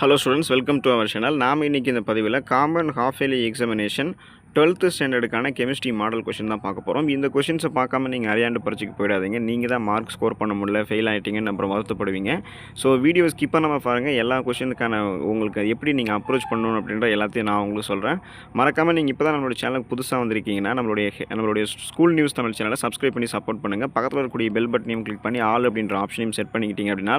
Hello students, welcome to our channel. நாம் இன்னைக்கு இந்த பதிவில் common half yearly examination 12th ஸ்டாண்டர்டுக்கான கெமிஸ்ட்ரி மாடல் கொஷின் தான் பார்க்க போகிறோம். இந்த கொஷின்ஸை பார்க்காம நீங்கள் அரையாண்டு பரீட்சைக்கு போயிடாதீங்க. நீங்கள் தான் மார்க் ஸ்கோர் பண்ண முடியல, ஃபெயில் ஆகிட்டீங்கன்னு அப்புறம் வருத்தப்படுவீங்க. ஸோ வீடியோ ஸ்கிப் பண்ணாமல் பாருங்கள். எல்லா கொஷினுக்கான உங்களுக்கு எப்படி நீங்கள் அப்ரோச் பண்ணணும் அப்படின்ற எல்லாத்தையும் நான் உங்களுக்கு சொல்கிறேன். மறக்காமல் நீங்கள் இப்போ தான் நம்மளுடைய சேனலுக்கு புதுசாக வந்திருக்கீங்கன்னா நம்மளுடைய ஸ்கூல் நியூஸ் தமிழ் சேனலை சப்ஸ்கிரைப் பண்ணி சப்போர்ட் பண்ணுங்கள். பக்கத்தில் இருக்கக்கூடிய பெல் பட்டனையும் கிளிக் பண்ணி ஆல் அப்படின்ற ஆப்ஷனையும் செட் பண்ணிக்கிட்டீங்க அப்படின்னா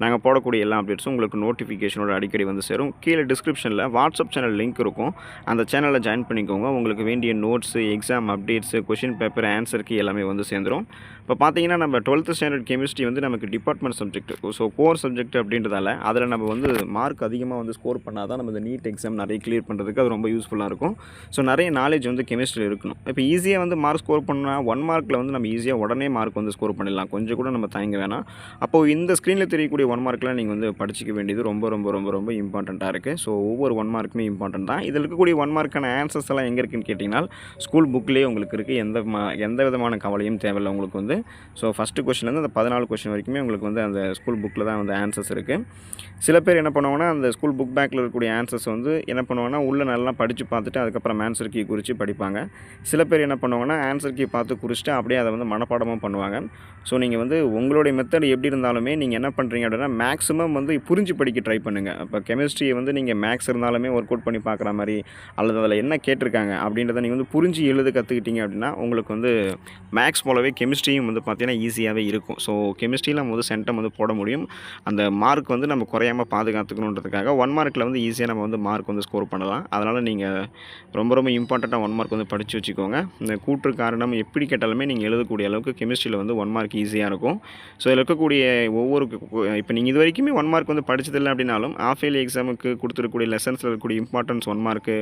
நாங்கள் போடக்கூடிய எல்லா அப்டேட்ஸும் உங்களுக்கு நோட்டிஃபிகேஷனோட அடிக்கடி வந்து சேரும். கீழே டிஸ்கிரிப்ஷனில் வாட்ஸ்அப் சேனல் லிங்க் இருக்கும். அந்த சேனலில் ஜாயின் பண்ணிக்கோங்க. உங்களுக்கு வேண்டிய notes, exam updates, question paper, ஆன்சருக்கு எல்லாமே வந்து சேர்ந்துடும். இப்போ பார்த்தீங்கன்னா நம்ம 12th ஸ்டாண்டர்ட் கெமிஸ்ட்ரி வந்து நமக்கு department subject, so core subject அப்படின்றதால அதில் நம்ம வந்து மார்க் அதிகமாக வந்து ஸ்கோர் பண்ணால் தான் நம்ம இந்த நீட் எக்ஸாம் நிறைய கிளியர் பண்ணுறதுக்கு அது ரொம்ப யூஸ்ஃபுல்லாக இருக்கும். ஸோ நிறைய நாலேஜ் வந்து கெமிஸ்ட்ரியில் இருக்கணும். இப்போ ஈஸியாக வந்து மார்க் ஸ்கோர் பண்ணால் 1 மார்க்கில் வந்து நம்ம ஈஸியாக உடனே மார்க் வந்து ஸ்கோர் பண்ணிடலாம். கொஞ்சம் கூட நம்ம தயங்க வேணாம். அப்போது இந்த ஸ்க்ரீனில் தெரியக்கூடிய 1 மார்க்லாம் நீங்கள் வந்து படிச்சிக்க வேண்டியது ரொம்ப ரொம்ப ரொம்ப ரொம்ப இம்பார்ட்டண்ட்டாக இருக்குது. ஸோ ஒவ்வொரு 1 மார்க்குமே இம்பார்ட்டன்ட் தான். இதில் இருக்கக்கூடிய 1 மார்க்கான ஆன்சர்ஸ் எல்லாம் எங்கே இருக்குன்னு கேட்டிங்கன்னா ஸ்கூல் புக்லேயே உங்களுக்கு இருக்குது. எந்த விதமான கவலையும் தேவையில்லை உங்களுக்கு வந்து. ஸோ ஃபஸ்ட்டு கொஷின்லேருந்து அந்த 14 கொஷின் வரைக்குமே உங்களுக்கு வந்து அந்த ஸ்கூல் புக்கில் தான் வந்து ஆன்சர்ஸ் இருக்குது. சில பேர் என்ன பண்ணுவாங்கன்னா அந்த ஸ்கூல் புக் பேக்கில் இருக்கக்கூடிய ஆன்சர்ஸ் வந்து என்ன பண்ணுவாங்கன்னா உள்ளே நல்லா படித்து பார்த்துட்டு அதுக்கப்புறம் ஆன்சர் கீ குறித்து படிப்பாங்க. சில பேர் என்ன பண்ணுவாங்கன்னா ஆன்சர் கீ பார்த்து குறிச்சிட்டு அப்படியே அதை வந்து மனப்பாடமாக பண்ணுவாங்க. ஸோ நீங்கள் வந்து உங்களுடைய மெத்தட் எப்படி இருந்தாலுமே நீங்கள் என்ன பண்ணுறீங்க அப்படின்னா மேக்ஸிமம் வந்து புரிஞ்சு படிக்க ட்ரை பண்ணுங்கள். இப்போ கெமிஸ்ட்ரியை வந்து நீங்கள் மேக்ஸ் இருந்தாலுமே ஒர்க் அவுட் பண்ணி பார்க்குற மாதிரி அல்லது அதில் என்ன கேட்டிருக்காங்க அப்படின்றத நீங்கள் வந்து புரிஞ்சு எழுத கற்றுக்கிட்டீங்க அப்படின்னா உங்களுக்கு வந்து மேக்ஸ் போலவே கெமிஸ்ட்ரியும் வந்து பார்த்தீங்கன்னா ஈஸியாகவே இருக்கும். ஸோ கெமிஸ்ட்ரியில் நம்ம வந்து சென்டம் வந்து போட முடியும். அந்த மார்க் வந்து நம்ம குறையாமல் பாதுகாத்துக்கணுன்றதுக்காக 1 மார்க்கில் வந்து ஈஸியாக நம்ம வந்து மார்க் வந்து ஸ்கோர் பண்ணலாம். அதனால் நீங்கள் ரொம்ப ரொம்ப இம்பார்ட்டண்ட்டாக 1 மார்க் வந்து படித்து வச்சுக்கோங்க. இந்த கூற்று காரணம் எப்படி கேட்டாலுமே நீங்கள் எழுதக்கூடிய அளவுக்கு கெமிஸ்ட்ரியில் வந்து 1 மார்க் ஈஸியாக இருக்கும். ஸோ இதில் இருக்கக்கூடிய ஒவ்வொரு இப்போ நீங்கள் இது வரைக்குமே 1 மார்க் வந்து படித்ததில்லை அப்படின்னாலும் ஆஃப் இயர்லி எக்ஸாமுக்கு கொடுத்துருக்கக்கூடிய லெசன்ஸில் இருக்கக்கூடிய இம்பார்ட்டன்ஸ் 1 மார்க்கு,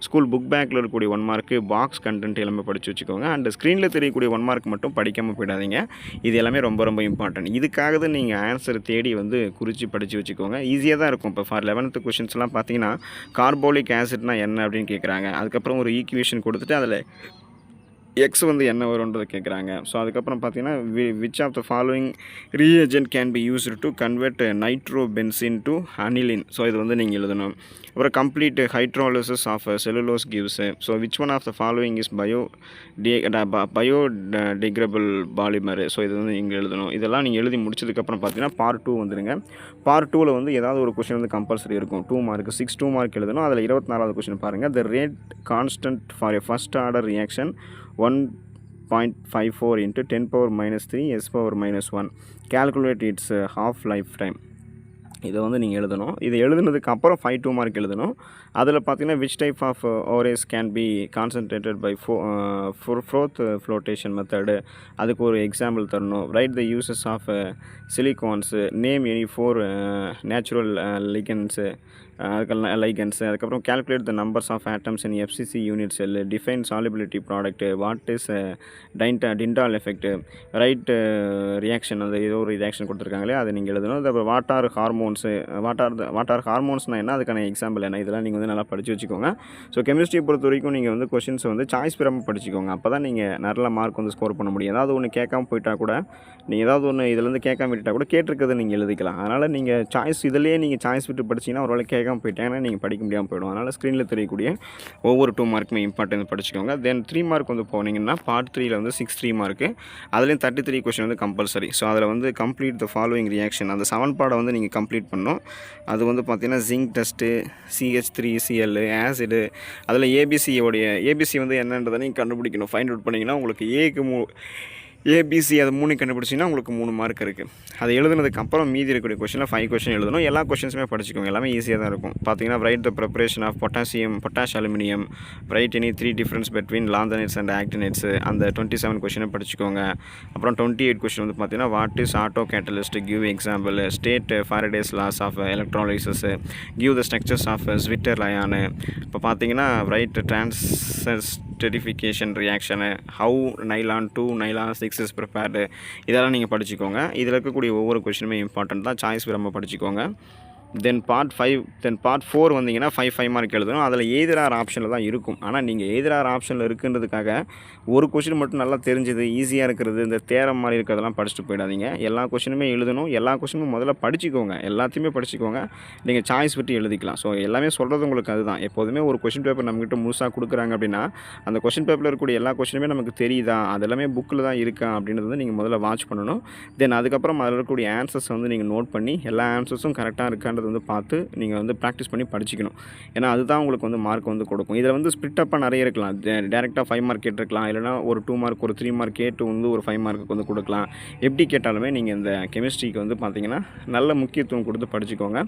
ஸ்கூல் புக் பேக்கில் இருக்கக்கூடிய 1 மார்க்கு, பாக்ஸ் கண்டென்ட் எல்லாமே படித்து வச்சுக்கோங்க. அண்ட் ஸ்க்ரீனில் தெரியக்கூடிய 1 மார்க் மட்டும் படிக்காமல் போயிடாதீங்க. இது எல்லாமே ரொம்ப ரொம்ப இம்பார்ட்டன்ட். இதுக்காக தான் நீங்கள் ஆன்சர் தேடி வந்து குறித்து படித்து வச்சுக்கோங்க. ஈஸியாக தான் இருக்கும். இப்போ ஃபார் 11th கொஷின்ஸ்லாம் பார்த்தீங்கன்னா கார்போலிக் ஆசிட்னா என்ன அப்படின்னு கேட்குறாங்க. அதுக்கப்புறம் ஒரு ஈக்குவேஷன் கொடுத்துட்டு அதில் எக்ஸ் வந்து என்ன வரும்ன்றது கேட்குறாங்க. ஸோ அதுக்கப்புறம் பார்த்தீங்கன்னா which of the following reagent can be used to convert nitrobenzene to aniline. So இது வந்து நீங்கள் எழுதணும். அப்புறம் complete hydrolysis of cellulose gives. So which one of the following is biodegradable polymer. So இது வந்து நீங்கள் எழுதணும். இதெல்லாம் நீங்கள் எழுதி முடிச்சதுக்கப்புறம் பார்த்தீங்கன்னா பார்ட் 2 வந்துடுங்க. பார்ட் 2ல் வந்து ஏதாவது ஒரு கொஷின் வந்து கம்பல்சரி இருக்கும். 2 மார்க் 2 மார்க் எழுதணும். அதில் 24வது கொஷின் பாருங்கள். The rate constant for a first order reaction 1.54 into 10 power minus 3 s power minus 1. Calculate its half lifetime. இதை வந்து நீங்கள் எழுதணும். இதை எழுதுனதுக்கு அப்புறம் 2 மார்க் எழுதணும். அதில் பார்த்தீங்கன்னா which type of ores can be concentrated by froth flotation method. அதுக்கு ஒரு எக்ஸாம்பிள் தரணும். Write the uses of silicones, name any 4 natural ligands, அதுக்கப்புறம் calculate the numbers of atoms in FCC unit cell, define solubility product, what is Dindal effect, right reaction, அந்த ஏதோ ஒரு reaction கொடுத்துருக்காங்களே அதை நீங்கள் எழுதணும். அப்புறம் வாட் ஆர் ஹார்மோன்ஸ்னால் என்ன, அதுக்கான எக்ஸாம்பிள் என்ன, இதெல்லாம் நீங்கள் வந்து நல்லா படித்து வச்சுக்கோங்க. ஸோ கெமிஸ்ட்ரியை பொறுத்த வரைக்கும் நீங்கள் வந்து கொஷின்ஸை வந்து சாய்ஸ் பெறாமல் படிச்சுக்கோங்க. அப்போ தான் நீங்கள் நல்ல மார்க் வந்து ஸ்கோர் பண்ண முடியும். ஏதாவது ஒன்று கேட்காம போயிட்டா கூட நீங்கள் ஏதாவது ஒன்று இதிலேருந்து கேட்காம விட்டுட்டா கூட கேட்டிருக்கிறத நீங்கள் எழுதிக்கலாம். அதனால் நீங்கள் சாய்ஸ் விட்டு படிச்சிங்கன்னா ஒரு வேளை கேட்காம போயிட்டாங்கன்னா நீங்கள் படிக்க முடியாமல் போயிடும். அதனால் ஸ்க்ரீனில் தெரியக்கூடிய ஒவ்வொரு 2 மார்க்குமே இம்பார்ட்டன்ட் படிச்சுக்கோங்க. தென் 3 மார்க் வந்து போனீங்கன்னா பார்ட் 3ல் வந்து 3 மார்க்கு, அதுலேயும் 33 கொஷின் வந்து கம்பல்சரி. ஸோ அதில் வந்து கம்ப்ளீட் த ஃபாலோயிங் ரியாக்ஷன், அந்த 7 பாடை வந்து நீங்கள் கம்ப்ளீட் பண்ணணும். அது வந்து பார்த்தீங்கன்னா ஜிங்க் டெஸ்ட்டு, CH3Cl, ஆசிடு, அதில் ஏபிசி வந்து என்னன்றதை நீங்கள் கண்டுபிடிக்கணும். ஃபைண்ட் அவுட் பண்ணிங்கன்னா உங்களுக்கு ஏபிசி அது 3 கண்டுபிடிச்சிங்கன்னா உங்களுக்கு 3 மார்க் இருக்குது. அதை எழுதுனதுக்கப்புறம் மீதி இருக்கக்கூடிய கொஷனில் 5 கொஷின் எழுதணும். எல்லா கொஷின்ஸுமே படிச்சுக்கோங்க. எல்லாமே ஈஸியாக தான் இருக்கும். பார்த்தீங்கன்னா write the preparation of potash aluminium, write any 3 difference between lanthanides and actinides, அந்த 27 கொஷினை படிச்சுக்கோங்க. அப்புறம் 28 கொஷின் வந்து பார்த்தீங்கன்னா what is auto catalyst, give example, state Faraday's laws of electrolysis, give the structures of zwitter ion. இப்போ பார்த்தீங்கன்னா write transesterification reaction, how nylon 2 nylon 6 is prepared, இதெல்லாம் நீங்கள் படிச்சுக்கோங்க. இதில் இருக்கக்கூடிய ஒவ்வொரு கொஷினுமே இம்பார்ட்டன்ட் தான். சாய்ஸ் விரும்ப படிச்சுக்கோங்க. பார்ட் 4 வந்தீங்கன்னா 5 மார்க் எழுதணும். அதில் எய்தர் ஆர் ஆப்ஷனில் தான் இருக்கும். ஆனால் நீங்கள் எய்தர் ஆர் ஆப்ஷனில் இருக்குன்றதுக்காக ஒரு கொஷின் மட்டும் நல்லா தெரிஞ்சது, ஈஸியாக இருக்கிறது, இந்த தேரம் மாதிரி இருக்கிறதெல்லாம் படிச்சுட்டு போயிடாதீங்க. எல்லா கொஷினுமே எழுதணும். எல்லா கொஷினும் முதல்ல படிச்சுக்கோங்க. எல்லாத்தையுமே படிச்சுக்கோங்க. நீங்கள் சாய்ஸ் விட்டு எழுதிக்கலாம். ஸோ எல்லாமே சொல்கிறது உங்களுக்கு அதுதான். எப்போதுமே ஒரு கொஷின் பேப்பர் நம்மகிட்ட முழுசாக கொடுக்குறாங்க அப்படின்னா, அந்த கொஷின் பேப்பரில் இருக்கக்கூடிய எல்லா கொஷினுமே நமக்கு தெரியுதா, அது எல்லாமே புக்கில் தான் இருக்கா அப்படின்றது வந்து நீங்கள் முதல்ல வாட்ச் பண்ணணும். தென் அதுக்கப்புறம் அதில் இருக்கக்கூடிய ஆன்சர்ஸ் வந்து நீங்கள் நோட் பண்ணி எல்லா ஆன்சர்ஸும் கரெக்டாக இருக்கான்றது வந்து பார்த்து நீங்கள் வந்து ப்ராக்டிஸ் பண்ணி படிச்சுக்கணும். ஏன்னா அதுதான் உங்களுக்கு வந்து மார்க் வந்து கொடுக்கும். இதில் வந்து ஸ்ப்ளிட் அப்பாக நிறைய இருக்கலாம். டேரெக்டாக 5 மார்க் கேட்டிருக்கலாம். இல்லைனா ஒரு 2 மார்க் ஒரு 3 மார்க் கேட்டு வந்து ஒரு 5 மார்க்குக்கு வந்து கொடுக்கலாம். எப்படி கேட்டாலுமே நீங்கள் இந்த கெமிஸ்ட்ரிக்கு வந்து பார்த்தீங்கன்னா நல்ல முக்கியத்துவம் கொடுத்து படிச்சுக்கோங்க.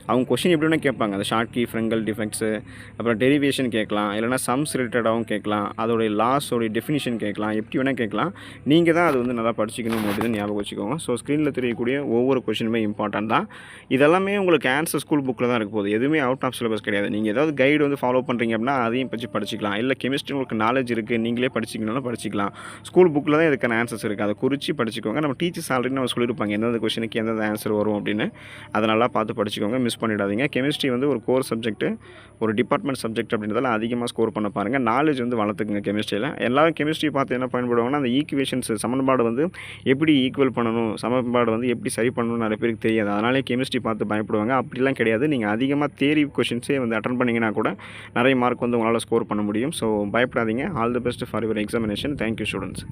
அவங்க கொஷின் எப்படி வேணால் கேட்பாங்க. அந்த ஷார்ட் கீ, ஃப்ரெங்கல் டிஃபெக்ட்ஸு, அப்புறம் டெரிவேஷன் கேட்கலாம். இல்லைனா சம்ஸ் ரிலேட்டடாகவும் கேட்கலாம். அதோடைய லாஸோடைய டெஃபினிஷன் கேட்கலாம். எப்படி வேணால் கேட்கலாம். நீங்கள் தான் அது வந்து நல்லா படிச்சுக்கணும் அப்படின்னு ஞாபகம் வச்சுக்கோங்க. ஸோ ஸ்க்ரீனில் தெரியக்கூடிய ஒவ்வொரு கொஷினுமே இம்பார்ட்டன்ட் தான். இதெல்லாமே உங்களுக்கு ஆன்சர் ஸ்கூல் புக்கில் தான் இருக்க போகுது. எதுவுமே அவுட் ஆஃப் சிலபஸ் கிடையாது. நீங்கள் ஏதாவது கைடு வந்து ஃபாலோ பண்ணுறீங்க அப்படின்னா அதையும் பற்றி படிச்சிக்கலாம். இல்லை கெமிஸ்ட்ரி உங்களுக்கு நாலேஜ் இருக்குது, நீங்களே படிச்சிக்கணும்னா படிச்சிக்கலாம். ஸ்கூல் புக்கில் தான் இதுக்கான ஆன்சர்ஸ் இருக்குது. அதை குறித்து படிச்சுக்கோங்க. நம்ம டீச்சர்ஸ் ஆல்ரெடி நம்ம சொல்லியிருப்பாங்க எந்தெந்த கொஷனுக்கு எந்தெந்த ஆன்சர் வரும் அப்படின்னு. அதை நல்லா பார்த்து படிச்சுக்கோங்க. மிஸ் பண்ணிடாதீங்க. கெமிஸ்ட்ரி வந்து ஒரு கோர் சப்ஜெக்ட்டு, ஒரு டிபார்ட்மெண்ட் சப்ஜெக்ட் அப்படின்றதால அதிகமாக ஸ்கோர் பண்ண பாருங்கள். நாலேஜ் வந்து வளர்த்துக்குங்க கெமிஸ்ட்ரியில். எல்லாரும் கெமிஸ்ட்ரி பார்த்து என்ன பயன்படுவாங்கன்னா, அந்த ஈக்குவேஷன்ஸ் சமன்பாடு வந்து எப்படி ஈக்குவல் பண்ணணும், சமன்பாடு வந்து எப்படி சரி பண்ணணும்னு நிறைய பேருக்கு தெரியாது. அதனாலே கெமிஸ்ட்ரி பார்த்து பயப்படுவாங்க. அப்படிலாம் கிடையாது. நீங்கள் அதிகமாக தியரி கொஷின்ஸே வந்து அட்டெண்ட் பண்ணிங்கன்னா கூட நிறைய மார்க் வந்து உங்களால் ஸ்கோர் பண்ண முடியும். ஸோ பயப்படாதீங்க. All the best for your examination. Thank you students.